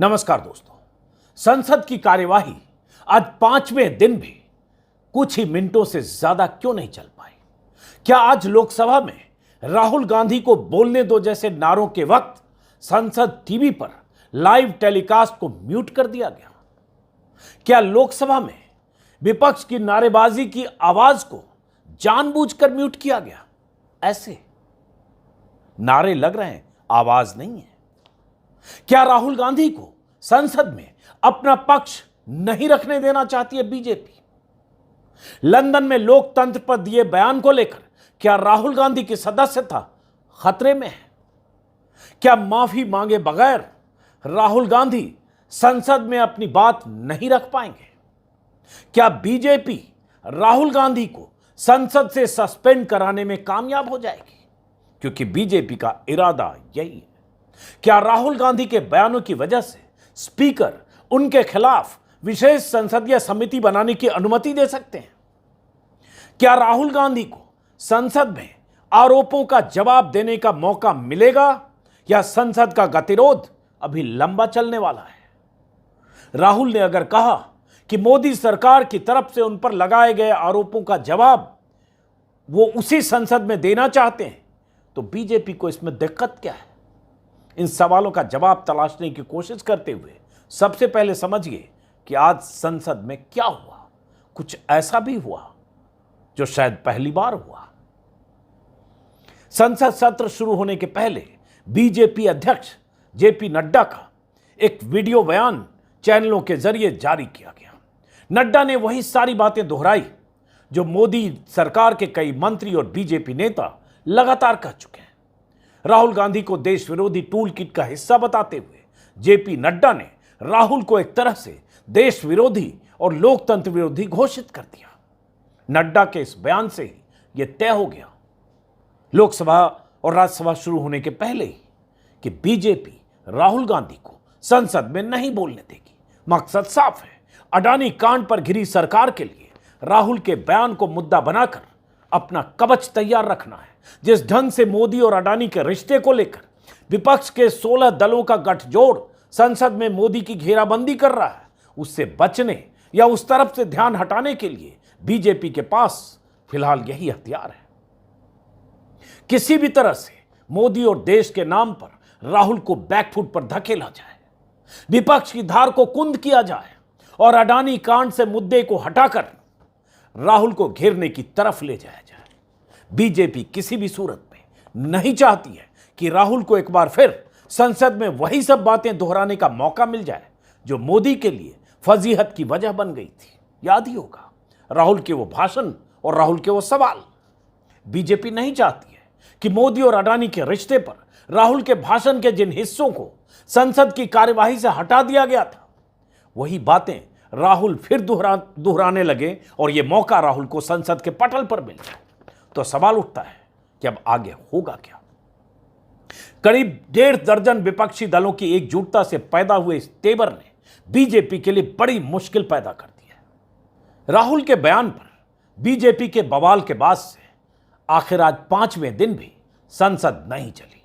नमस्कार दोस्तों। संसद की कार्यवाही आज 5वें दिन भी कुछ ही मिनटों से ज्यादा क्यों नहीं चल पाई? क्या आज लोकसभा में राहुल गांधी को बोलने दो जैसे नारों के वक्त संसद टीवी पर लाइव टेलीकास्ट को म्यूट कर दिया गया? क्या लोकसभा में विपक्ष की नारेबाजी की आवाज को जानबूझकर म्यूट किया गया? ऐसे नारे लग रहे हैं, आवाज नहीं है। क्या राहुल गांधी को संसद में अपना पक्ष नहीं रखने देना चाहती है बीजेपी? लंदन में लोकतंत्र पर दिए बयान को लेकर क्या राहुल गांधी की सदस्यता खतरे में है? क्या माफी मांगे बगैर राहुल गांधी संसद में अपनी बात नहीं रख पाएंगे? क्या बीजेपी राहुल गांधी को संसद से सस्पेंड कराने में कामयाब हो जाएगी? क्योंकि बीजेपी का इरादा यही है। क्या राहुल गांधी के बयानों की वजह से स्पीकर उनके खिलाफ विशेष संसदीय समिति बनाने की अनुमति दे सकते हैं? क्या राहुल गांधी को संसद में आरोपों का जवाब देने का मौका मिलेगा या संसद का गतिरोध अभी लंबा चलने वाला है? राहुल ने अगर कहा कि मोदी सरकार की तरफ से उन पर लगाए गए आरोपों का जवाब वो उसी संसद में देना चाहते हैं, तो बीजेपी को इसमें दिक्कत क्या है? इन सवालों का जवाब तलाशने की कोशिश करते हुए सबसे पहले समझिए कि आज संसद में क्या हुआ। कुछ ऐसा भी हुआ जो शायद पहली बार हुआ। संसद सत्र शुरू होने के पहले बीजेपी अध्यक्ष जेपी नड्डा का एक वीडियो बयान चैनलों के जरिए जारी किया गया। नड्डा ने वही सारी बातें दोहराई जो मोदी सरकार के कई मंत्री और बीजेपी नेता लगातार कह चुके हैं। राहुल गांधी को देश विरोधी टूल किट का हिस्सा बताते हुए जेपी नड्डा ने राहुल को एक तरह से देश विरोधी और लोकतंत्र विरोधी घोषित कर दिया। नड्डा के इस बयान से ही यह तय हो गया, लोकसभा और राज्यसभा शुरू होने के पहले ही, कि बीजेपी राहुल गांधी को संसद में नहीं बोलने देगी। मकसद साफ है, अडानी कांड पर घिरी सरकार के लिए राहुल के बयान को मुद्दा बनाकर अपना कवच तैयार रखना है। जिस ढंग से मोदी और अडानी के रिश्ते को लेकर विपक्ष के 16 दलों का गठजोड़ संसद में मोदी की घेराबंदी कर रहा है, उससे बचने या उस तरफ से ध्यान हटाने के लिए बीजेपी के पास फिलहाल यही हथियार है। किसी भी तरह से मोदी और देश के नाम पर राहुल को बैकफुट पर धकेला जाए, विपक्ष की धार को कुंद किया जाए और अडानी कांड से मुद्दे को हटाकर राहुल को घेरने की तरफ ले जाया जाए। बीजेपी किसी भी सूरत में नहीं चाहती है कि राहुल को एक बार फिर संसद में वही सब बातें दोहराने का मौका मिल जाए जो मोदी के लिए फजीहत की वजह बन गई थी। याद ही होगा राहुल के वो भाषण और राहुल के वो सवाल। बीजेपी नहीं चाहती है कि मोदी और अडानी के रिश्ते पर राहुल के भाषण के जिन हिस्सों को संसद की कार्यवाही से हटा दिया गया था, वही बातें राहुल फिर दोहराने लगे और यह मौका राहुल को संसद के पटल पर मिल जाए। तो सवाल उठता है कि अब आगे होगा क्या? करीब 1.5 दर्जन विपक्षी दलों की एकजुटता से पैदा हुए इस तेवर ने बीजेपी के लिए बड़ी मुश्किल पैदा कर दी है। राहुल के बयान पर बीजेपी के बवाल के बाद से आखिर आज 5वें दिन भी संसद नहीं चली।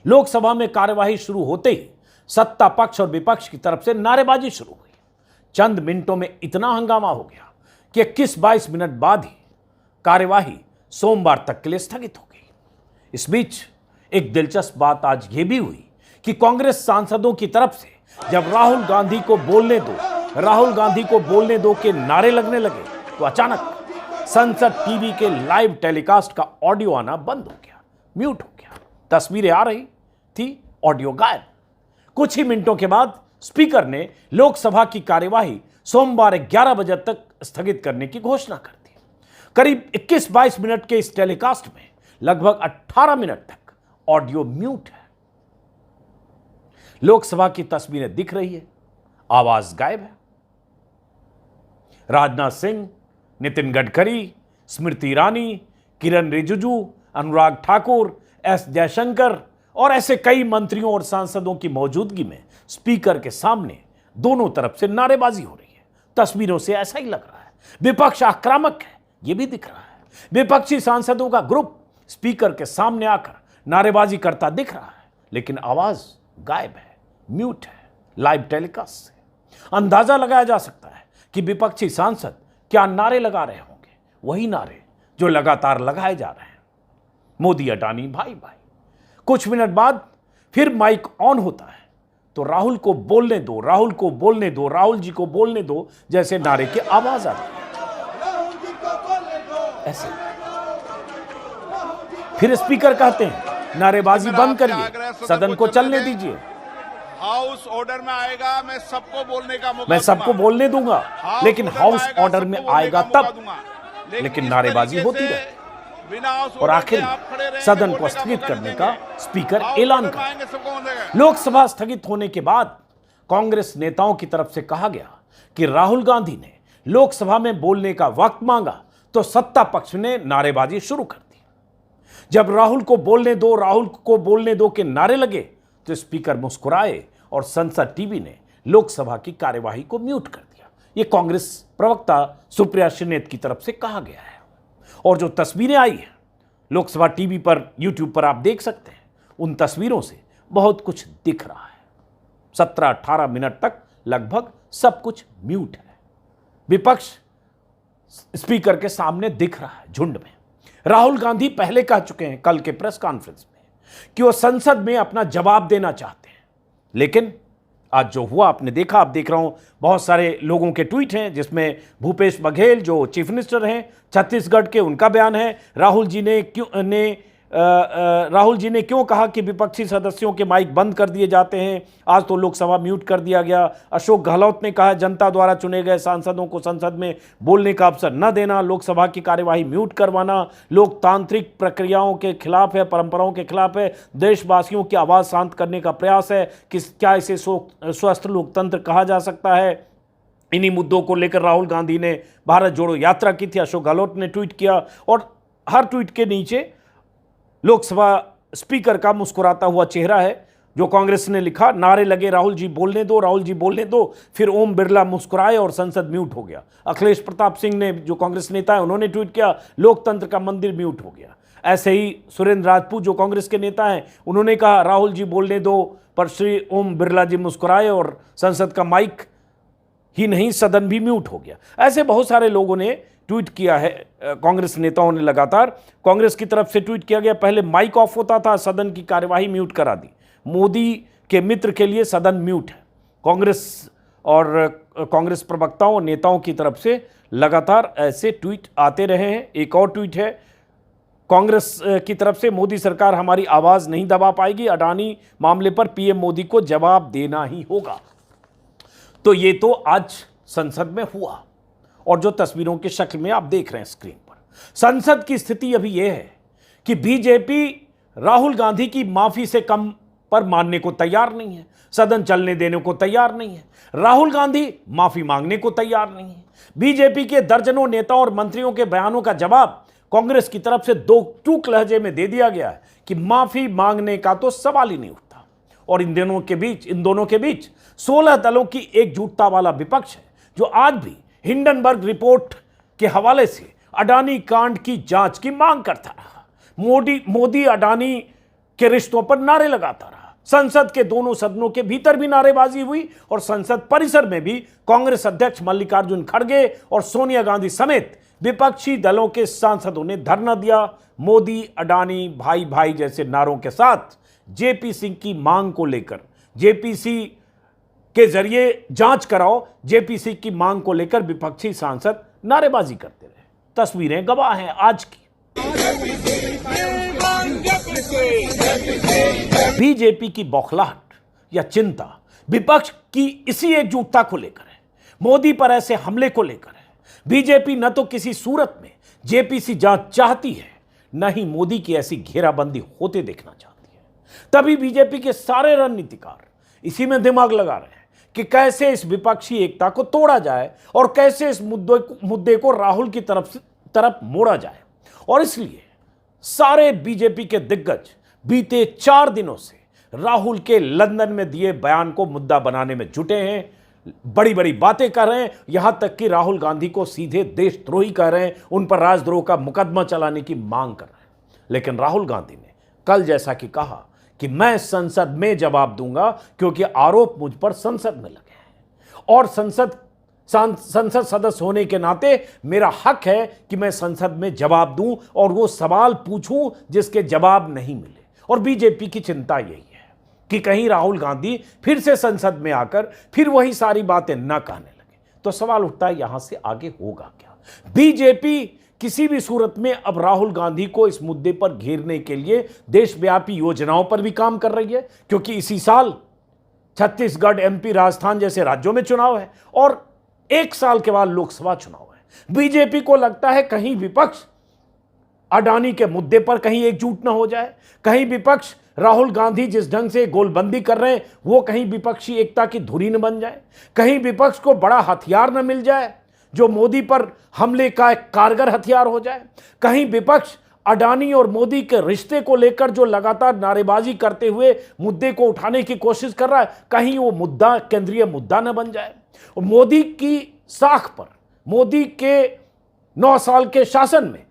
लोकसभा में कार्यवाही शुरू होते ही सत्ता पक्ष और विपक्ष की तरफ से नारेबाजी शुरू हुई। चंद मिनटों में इतना हंगामा हो गया कि 21-22 मिनट बाद ही कार्यवाही सोमवार तक के लिए स्थगित हो गई। इस बीच एक दिलचस्प बात आज यह भी हुई कि कांग्रेस सांसदों की तरफ से जब राहुल गांधी को बोलने दो के नारे लगने लगे, तो अचानक संसद टीवी के लाइव टेलीकास्ट का ऑडियो आना बंद हो गया, म्यूट हो गया। तस्वीरें आ रही थी, ऑडियो गायब। कुछ ही मिनटों के बाद स्पीकर ने लोकसभा की कार्यवाही सोमवार 11 बजे तक स्थगित करने की घोषणा कर दी। करीब 21-22 मिनट के इस टेलीकास्ट में लगभग 18 मिनट तक ऑडियो म्यूट है। लोकसभा की तस्वीरें दिख रही है, आवाज गायब है। राजनाथ सिंह, नितिन गडकरी, स्मृति ईरानी, किरण रिजिजू, अनुराग ठाकुर, एस जयशंकर और ऐसे कई मंत्रियों और सांसदों की मौजूदगी में स्पीकर के सामने दोनों तरफ से नारेबाजी हो रही है। तस्वीरों से ऐसा ही लग रहा है विपक्ष आक्रामक है, यह भी दिख रहा है। विपक्षी सांसदों का ग्रुप स्पीकर के सामने आकर नारेबाजी करता दिख रहा है, लेकिन आवाज गायब है, म्यूट है। लाइव टेलीकास्ट से। अंदाजा लगाया जा सकता है कि विपक्षी सांसद क्या नारे लगा रहे होंगे, वही नारे जो लगातार लगाए जा रहे हैं, मोदी अडानी भाई भाई। कुछ मिनट बाद फिर माइक ऑन होता है तो राहुल को बोलने दो, राहुल को बोलने दो, राहुल जी को बोलने दो जैसे नारे की आवाज आती है। ऐसे फिर स्पीकर कहते हैं नारेबाजी बंद करिए, सदन को चलने दीजिए। हाउस ऑर्डर में आएगा, मैं सबको बोलने का मौका मैं सबको बोलने दूंगा, लेकिन हाउस ऑर्डर में आएगा तब। लेकिन नारेबाजी होती रहे और आखिर में सदन को स्थगित करने का स्पीकर ऐलान कर। लोकसभा स्थगित होने के बाद कांग्रेस नेताओं की तरफ से कहा गया कि राहुल गांधी ने लोकसभा में बोलने का वक्त मांगा तो सत्ता पक्ष ने नारेबाजी शुरू कर दी। जब राहुल को बोलने दो, राहुल को बोलने दो के नारे लगे तो स्पीकर मुस्कुराए और संसद टीवी ने लोकसभा की कार्यवाही को म्यूट कर दिया। यह कांग्रेस प्रवक्ता सुप्रिया श्रीनेत की तरफ से कहा गया है। और जो तस्वीरें आई हैं लोकसभा टीवी पर, यूट्यूब पर आप देख सकते हैं, उन तस्वीरों से बहुत कुछ दिख रहा है। 17-18 मिनट तक लगभग सब कुछ म्यूट है। विपक्ष स्पीकर के सामने दिख रहा है झुंड में। राहुल गांधी पहले कह चुके हैं कल के प्रेस कॉन्फ्रेंस में कि वो संसद में अपना जवाब देना चाहते हैं, लेकिन आज जो हुआ आपने देखा, आप देख रहा हूं बहुत सारे लोगों के ट्वीट हैं जिसमें भूपेश बघेल जो चीफ मिनिस्टर हैं छत्तीसगढ़ के, उनका बयान है राहुल जी ने क्यों कहा कि विपक्षी सदस्यों के माइक बंद कर दिए जाते हैं, आज तो लोकसभा म्यूट कर दिया गया। अशोक गहलोत ने कहा जनता द्वारा चुने गए सांसदों को संसद में बोलने का अवसर न देना, लोकसभा की कार्यवाही म्यूट करवाना लोकतांत्रिक प्रक्रियाओं के खिलाफ है, परंपराओं के खिलाफ है, देशवासियों की आवाज़ शांत करने का प्रयास है। क्या इसे स्वस्थ लोकतंत्र कहा जा सकता है? इन्हीं मुद्दों को लेकर राहुल गांधी ने भारत जोड़ो यात्रा की थी, अशोक गहलोत ने ट्वीट किया और हर ट्वीट के नीचे लोकसभा स्पीकर का मुस्कुराता हुआ चेहरा है। जो कांग्रेस ने लिखा, नारे लगे राहुल जी बोलने दो, राहुल जी बोलने दो, फिर ओम बिरला मुस्कुराए और संसद म्यूट हो गया। अखिलेश प्रताप सिंह ने, जो कांग्रेस नेता है, उन्होंने ट्वीट किया लोकतंत्र का मंदिर म्यूट हो गया। ऐसे ही सुरेंद्र राजपूत जो कांग्रेस के नेता हैं, उन्होंने कहा राहुल जी बोलने दो, पर श्री ओम बिरला जी मुस्कुराए और संसद का माइक ही नहीं सदन भी म्यूट हो गया। ऐसे बहुत सारे लोगों ने ट्वीट किया है, कांग्रेस नेताओं ने लगातार। कांग्रेस की तरफ से ट्वीट किया गया, पहले माइक ऑफ होता था, सदन की कार्यवाही म्यूट करा दी, मोदी के मित्र के लिए सदन म्यूट है। कांग्रेस और कांग्रेस प्रवक्ताओं नेताओं की तरफ से लगातार ऐसे ट्वीट आते रहे हैं। एक और ट्वीट है कांग्रेस की तरफ से, मोदी सरकार हमारी आवाज़ नहीं दबा पाएगी, अडानी मामले पर पीएम मोदी को जवाब देना ही होगा। तो ये तो आज संसद में हुआ और जो तस्वीरों की शक्ल में आप देख रहे हैं स्क्रीन पर, संसद की स्थिति अभी यह है कि बीजेपी राहुल गांधी की माफी से कम पर मानने को तैयार नहीं है, सदन चलने देने को तैयार नहीं है, राहुल गांधी माफी मांगने को तैयार नहीं है। बीजेपी के दर्जनों नेताओं और मंत्रियों के बयानों का जवाब कांग्रेस की तरफ से दो टूक लहजे में दे दिया गया है कि माफी मांगने का तो सवाल ही नहीं उठता। और इन दोनों के बीच 16 दलों की एकजुटता वाला विपक्ष है जो आज भी हिंडनबर्ग रिपोर्ट के हवाले से अडानी कांड की जांच की मांग करता रहा। मोदी अडानी के रिश्तों पर नारे लगाता रहा। संसद के दोनों सदनों के भीतर भी नारेबाजी हुई और संसद परिसर में भी कांग्रेस अध्यक्ष मल्लिकार्जुन खड़गे और सोनिया गांधी समेत विपक्षी दलों के सांसदों ने धरना दिया। मोदी अडानी भाई भाई जैसे नारों के साथ जेपी सिंह की मांग को लेकर, जेपीसी के जरिए जांच कराओ, जेपीसी की मांग को लेकर विपक्षी सांसद नारेबाजी करते रहे। तस्वीरें गवाह हैं आज की। बीजेपी की बौखलाहट या चिंता विपक्ष की इसी एकजुटता को लेकर है, मोदी पर ऐसे हमले को लेकर है। बीजेपी न तो किसी सूरत में जेपीसी जांच चाहती है, न ही मोदी की ऐसी घेराबंदी होते देखना चाहती है। तभी बीजेपी के सारे रणनीतिकार इसी में दिमाग लगा रहे हैं कि कैसे इस विपक्षी एकता को तोड़ा जाए और कैसे इस मुद्दे को राहुल की तरफ मोड़ा जाए। और इसलिए सारे बीजेपी के दिग्गज बीते 4 दिनों से राहुल के लंदन में दिए बयान को मुद्दा बनाने में जुटे हैं, बड़ी बड़ी बातें कर रहे हैं, यहां तक कि राहुल गांधी को सीधे देशद्रोही कह रहे हैं, उन पर राजद्रोह का मुकदमा चलाने की मांग कर रहे हैं। लेकिन राहुल गांधी ने कल जैसा कि कहा कि मैं संसद में जवाब दूंगा, क्योंकि आरोप मुझ पर संसद में लगे हैं और संसद सदस्य होने के नाते मेरा हक है कि मैं संसद में जवाब दूं और वो सवाल पूछूं जिसके जवाब नहीं मिले। और बीजेपी की चिंता यही है कि कहीं राहुल गांधी फिर से संसद में आकर फिर वही सारी बातें न कहने लगे। तो सवाल उठता है यहां से आगे होगा क्या? बीजेपी किसी भी सूरत में अब राहुल गांधी को इस मुद्दे पर घेरने के लिए देशव्यापी योजनाओं पर भी काम कर रही है, क्योंकि इसी साल छत्तीसगढ़, एमपी, राजस्थान जैसे राज्यों में चुनाव है और 1 साल के बाद लोकसभा चुनाव है। बीजेपी को लगता है कहीं विपक्ष अडानी के मुद्दे पर कहीं एकजुट न हो जाए, कहीं विपक्ष राहुल गांधी जिस ढंग से गोलबंदी कर रहे हैं वो कहीं विपक्षी एकता की धुरी न बन जाए, कहीं विपक्ष को बड़ा हथियार न मिल जाए जो मोदी पर हमले का एक कारगर हथियार हो जाए, कहीं विपक्ष अडानी और मोदी के रिश्ते को लेकर जो लगातार नारेबाजी करते हुए मुद्दे को उठाने की कोशिश कर रहा है, कहीं वो मुद्दा केंद्रीय मुद्दा न बन जाए। मोदी की साख पर, मोदी के 9 साल के शासन में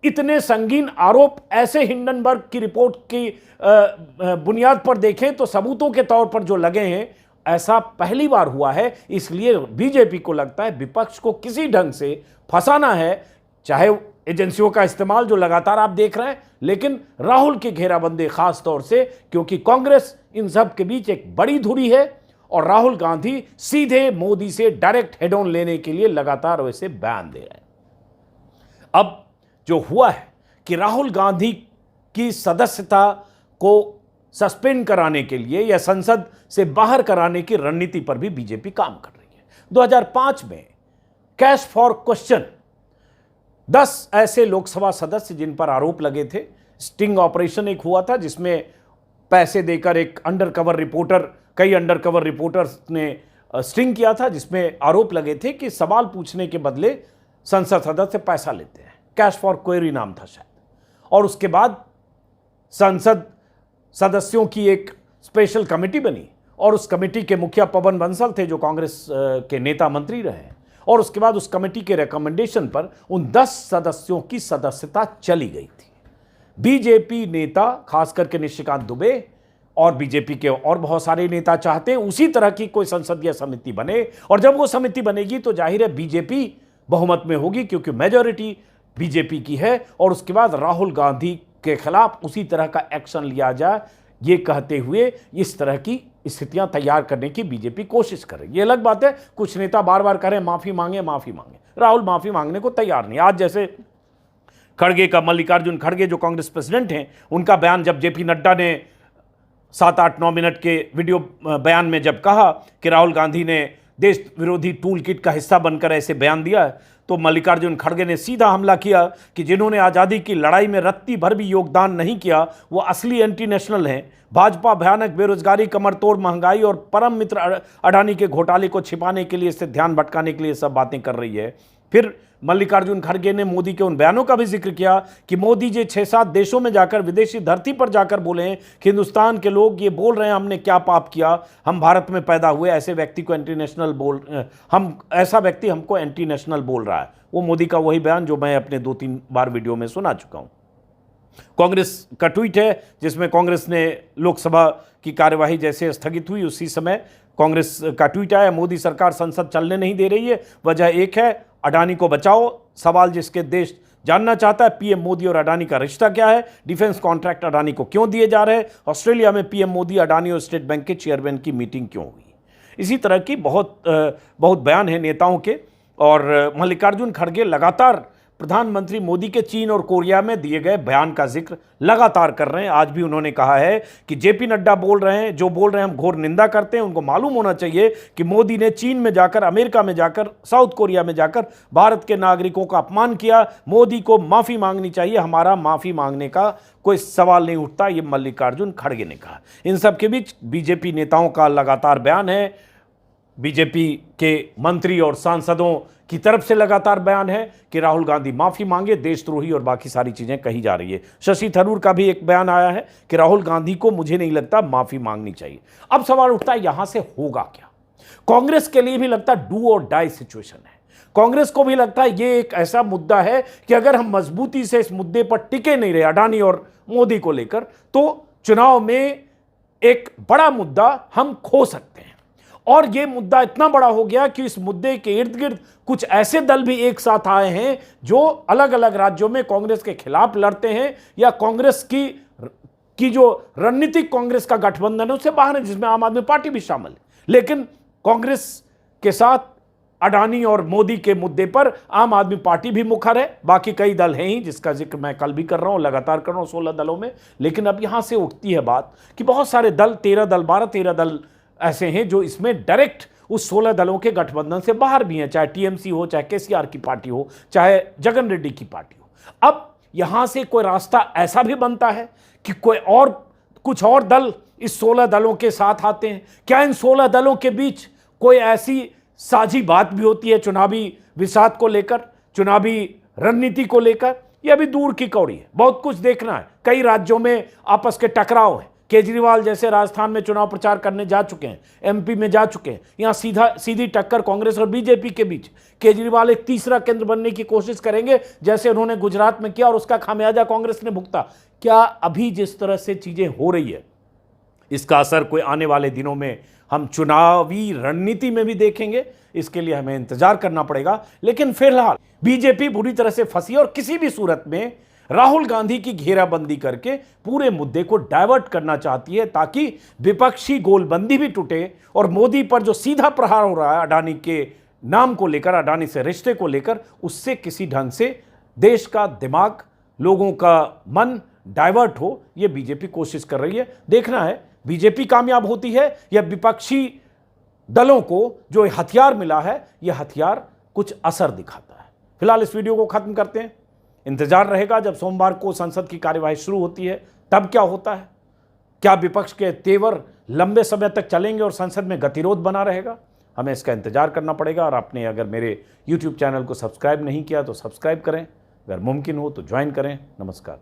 इतने संगीन आरोप ऐसे हिंडनबर्ग की रिपोर्ट की बुनियाद पर देखें तो सबूतों के तौर पर जो लगे हैं, ऐसा पहली बार हुआ है। इसलिए बीजेपी को लगता है विपक्ष को किसी ढंग से फंसाना है, चाहे एजेंसियों का इस्तेमाल जो लगातार आप देख रहे हैं, लेकिन राहुल की घेराबंदी खास तौर से, क्योंकि कांग्रेस इन सब के बीच एक बड़ी धुरी है और राहुल गांधी सीधे मोदी से डायरेक्ट हेड ऑन लेने के लिए लगातार वैसे बयान दे रहे हैं। अब जो हुआ है कि राहुल गांधी की सदस्यता को सस्पेंड कराने के लिए या संसद से बाहर कराने की रणनीति पर भी बीजेपी काम कर रही है। 2005 में कैश फॉर क्वेश्चन 10 ऐसे लोकसभा सदस्य जिन पर आरोप लगे थे, स्टिंग ऑपरेशन एक हुआ था जिसमें पैसे देकर एक अंडरकवर रिपोर्टर, कई अंडरकवर रिपोर्टर्स ने स्टिंग किया था, जिसमें आरोप लगे थे कि सवाल पूछने के बदले संसद सदस्य पैसा लेते हैं। कैश फॉर क्वेरी नाम था शायद। और उसके बाद संसद सदस्यों की एक स्पेशल कमेटी बनी और उस कमेटी के मुखिया पवन बंसल थे जो कांग्रेस के नेता मंत्री रहे, और उसके बाद उस कमेटी के रिकमेंडेशन पर उन 10 सदस्यों की सदस्यता चली गई थी। बीजेपी नेता खास करके निशिकांत दुबे और बीजेपी के और बहुत सारे नेता चाहते हैं उसी तरह की कोई संसदीय समिति बने, और जब वो समिति बनेगी तो जाहिर है बीजेपी बहुमत में होगी क्योंकि मेजॉरिटी बीजेपी की है, और उसके बाद राहुल गांधी के खिलाफ उसी तरह का एक्शन लिया जाए, ये कहते हुए इस तरह की स्थितियां तैयार करने की बीजेपी कोशिश कर रही है। ये अलग बात है कुछ नेता बार बार करें माफी मांगे माफी मांगे, राहुल माफी मांगने को तैयार नहीं। आज जैसे खड़गे का, मल्लिकार्जुन खड़गे जो कांग्रेस प्रेसिडेंट हैं, उनका बयान जब जेपी नड्डा ने 7, 8, 9 मिनट के वीडियो बयान में जब कहा कि राहुल गांधी ने देश विरोधी टूल किट का हिस्सा बनकर ऐसे बयान दिया है, तो मल्लिकार्जुन खड़गे ने सीधा हमला किया कि जिन्होंने आज़ादी की लड़ाई में रत्ती भर भी योगदान नहीं किया वो असली एंटी नेशनल हैं। भाजपा भयानक बेरोजगारी, कमरतोड़ महंगाई और परम मित्र अडानी के घोटाले को छिपाने के लिए, इससे ध्यान भटकाने के लिए सब बातें कर रही है। फिर मल्लिकार्जुन खड़गे ने मोदी के उन बयानों का भी जिक्र किया कि मोदी जी 6-7 देशों में जाकर, विदेशी धरती पर जाकर बोले हैं कि हिंदुस्तान के लोग ये बोल रहे हैं हमने क्या पाप किया, हम भारत में पैदा हुए, ऐसे व्यक्ति को एंटी नेशनल ऐसा व्यक्ति हमको एंटी नेशनल बोल रहा है। वो मोदी का वही बयान जो मैं अपने 2-3 बार वीडियो में सुना चुका हूं। कांग्रेस का ट्वीट है जिसमें कांग्रेस ने लोकसभा की कार्यवाही जैसे स्थगित हुई उसी समय कांग्रेस का ट्वीट आया, मोदी सरकार संसद चलने नहीं दे रही है, वजह एक है अडानी को बचाओ, सवाल जिसके देश जानना चाहता है पीएम मोदी और अडानी का रिश्ता क्या है, डिफेंस कॉन्ट्रैक्ट अडानी को क्यों दिए जा रहे हैं, ऑस्ट्रेलिया में पीएम मोदी, अडानी और स्टेट बैंक के चेयरमैन की मीटिंग क्यों हुई। इसी तरह की बहुत बयान है नेताओं के। और मल्लिकार्जुन खड़गे लगातार प्रधानमंत्री मोदी के चीन और कोरिया में दिए गए बयान का जिक्र लगातार कर रहे हैं। आज भी उन्होंने कहा है कि जेपी नड्डा बोल रहे हैं, जो बोल रहे हैं हम घोर निंदा करते हैं। उनको मालूम होना चाहिए कि मोदी ने चीन में जाकर, अमेरिका में जाकर, साउथ कोरिया में जाकर भारत के नागरिकों का अपमान किया। मोदी को माफ़ी मांगनी चाहिए, हमारा माफ़ी मांगने का कोई सवाल नहीं उठता, ये मल्लिकार्जुन खड़गे ने कहा। इन सब के बीच बीजेपी नेताओं का लगातार बयान है, बीजेपी के मंत्री और सांसदों की तरफ से लगातार बयान है कि राहुल गांधी माफी मांगे, देशद्रोही और बाकी सारी चीजें कही जा रही है। शशि थरूर का भी एक बयान आया है कि राहुल गांधी को मुझे नहीं लगता माफी मांगनी चाहिए। अब सवाल उठता है यहां से होगा क्या। कांग्रेस के लिए भी लगता है डू और डाई सिचुएशन है। कांग्रेस को भी लगता है ये एक ऐसा मुद्दा है कि अगर हम मजबूती से इस मुद्दे पर टिके नहीं रहे अडानी और मोदी को लेकर, तो चुनाव में एक बड़ा मुद्दा हम खो सकते हैं। और यह मुद्दा इतना बड़ा हो गया कि इस मुद्दे के इर्द गिर्द कुछ ऐसे दल भी एक साथ आए हैं जो अलग अलग राज्यों में कांग्रेस के खिलाफ लड़ते हैं या कांग्रेस की जो रणनीतिक कांग्रेस का गठबंधन है उससे बाहर है, जिसमें आम आदमी पार्टी भी शामिल है। लेकिन कांग्रेस के साथ अडानी और मोदी के मुद्दे पर आम आदमी पार्टी भी मुखर है। बाकी कई दल हैं ही, जिसका जिक्र मैं कल भी कर रहा हूं, लगातार कर रहा हूं 16 दलों में। लेकिन अब यहां से उठती है बात कि बहुत सारे दल, 13 दल, 12-13 दल ऐसे हैं जो इसमें डायरेक्ट उस 16 दलों के गठबंधन से बाहर भी हैं, चाहे टीएमसी हो, चाहे केसीआर की पार्टी हो, चाहे जगन रेड्डी की पार्टी हो। अब यहां से कोई रास्ता ऐसा भी बनता है कि कुछ और दल इस 16 दलों के साथ आते हैं। क्या इन 16 दलों के बीच कोई ऐसी साझी बात भी होती है चुनावी विसात को लेकर, चुनावी रणनीति को लेकर? यह अभी दूर की कौड़ी है, बहुत कुछ देखना है। कई राज्यों में आपस के टकराव है। केजरीवाल जैसे राजस्थान में चुनाव प्रचार करने जा चुके हैं, एमपी में जा चुके हैं। यहां सीधी टक्कर कांग्रेस और बीजेपी के बीच। केजरीवाल एक तीसरा केंद्र बनने की कोशिश करेंगे, जैसे उन्होंने गुजरात में किया, और उसका खामियाजा कांग्रेस ने भुगता। क्या अभी जिस तरह से चीजें हो रही है, इसका असर कोई आने वाले दिनों में हम चुनावी रणनीति में भी देखेंगे? इसके लिए हमें इंतजार करना पड़ेगा। लेकिन फिलहाल बीजेपी बुरी तरह से फंसी और किसी भी सूरत में राहुल गांधी की घेराबंदी करके पूरे मुद्दे को डायवर्ट करना चाहती है, ताकि विपक्षी गोलबंदी भी टूटे और मोदी पर जो सीधा प्रहार हो रहा है अडानी के नाम को लेकर, अडानी से रिश्ते को लेकर, उससे किसी ढंग से देश का दिमाग, लोगों का मन डाइवर्ट हो। यह बीजेपी कोशिश कर रही है। देखना है बीजेपी कामयाब होती है या विपक्षी दलों को जो हथियार मिला है यह हथियार कुछ असर दिखाता है। फिलहाल इस वीडियो को खत्म करते हैं। इंतजार रहेगा जब सोमवार को संसद की कार्यवाही शुरू होती है, तब क्या होता है। क्या विपक्ष के तेवर लंबे समय तक चलेंगे और संसद में गतिरोध बना रहेगा? हमें इसका इंतजार करना पड़ेगा। और आपने अगर मेरे YouTube चैनल को सब्सक्राइब नहीं किया तो सब्सक्राइब करें, अगर मुमकिन हो तो ज्वाइन करें। नमस्कार।